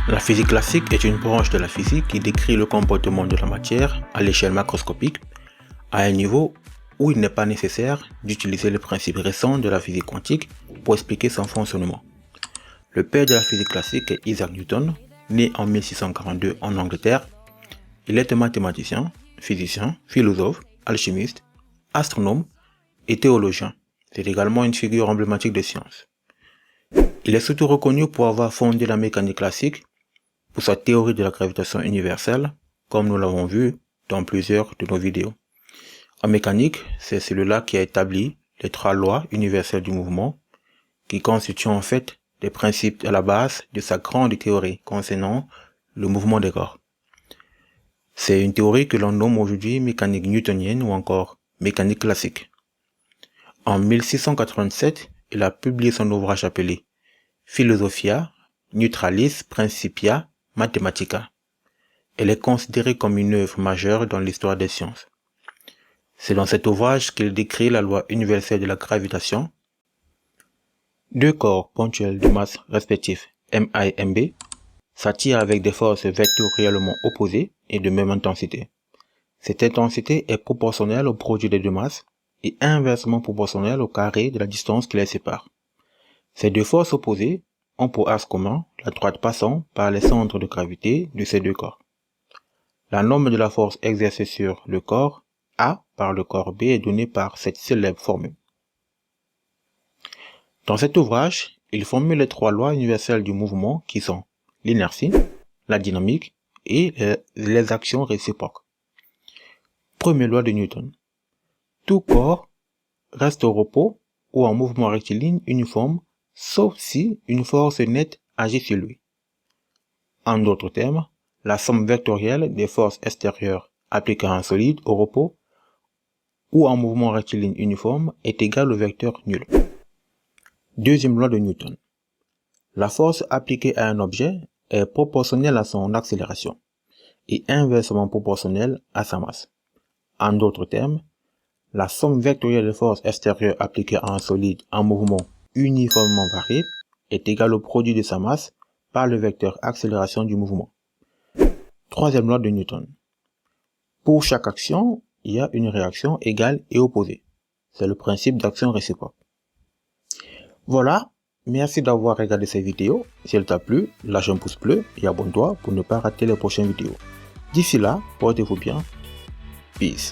La physique classique est une branche de la physique qui décrit le comportement de la matière à l'échelle macroscopique, à un niveau où il n'est pas nécessaire d'utiliser les principes récents de la physique quantique pour expliquer son fonctionnement. Le père de la physique classique est Isaac Newton, né en 1642 en Angleterre. Il est un mathématicien, physicien, philosophe, alchimiste, astronome et théologien. C'est également une figure emblématique des sciences. Il est surtout reconnu pour avoir fondé la mécanique classique, pour sa théorie de la gravitation universelle, comme nous l'avons vu dans plusieurs de nos vidéos. En mécanique, c'est celui-là qui a établi les 3 lois universelles du mouvement, qui constituent en fait les principes à la base de sa grande théorie concernant le mouvement des corps. C'est une théorie que l'on nomme aujourd'hui mécanique newtonienne ou encore mécanique classique. En 1687, il a publié son ouvrage appelé Philosophia Neutralis Principia Mathematica. Elle est considérée comme une œuvre majeure dans l'histoire des sciences. C'est dans cet ouvrage qu'il décrit la loi universelle de la gravitation. 2 corps ponctuels de masse respectifs ma et mb s'attirent avec des forces vectoriellement opposées et de même intensité. Cette intensité est proportionnelle au produit des 2 masses et inversement proportionnelle au carré de la distance qui les sépare. Ces 2 forces opposées ont pour axe commun la droite passant par les centres de gravité de ces 2 corps. La norme de la force exercée sur le corps A par le corps B est donnée par cette célèbre formule. Dans cet ouvrage, il formule les 3 lois universelles du mouvement qui sont l'inertie, la dynamique et les actions réciproques. Première loi de Newton. Tout corps reste au repos ou en mouvement rectiligne uniforme, sauf si une force nette agit sur lui. En d'autres termes, la somme vectorielle des forces extérieures appliquées à un solide au repos ou en mouvement rectiligne uniforme est égale au vecteur nul. Deuxième loi de Newton. La force appliquée à un objet est proportionnelle à son accélération et inversement proportionnelle à sa masse. En d'autres termes, la somme vectorielle des forces extérieures appliquées à un solide en mouvement uniformément varié est égale au produit de sa masse par le vecteur accélération du mouvement. Troisième loi de Newton. Pour chaque action, il y a une réaction égale et opposée. C'est le principe d'action réciproque. Voilà, merci d'avoir regardé cette vidéo. Si elle t'a plu, lâche un pouce bleu et abonne-toi pour ne pas rater les prochaines vidéos. D'ici là, portez-vous bien. Peace.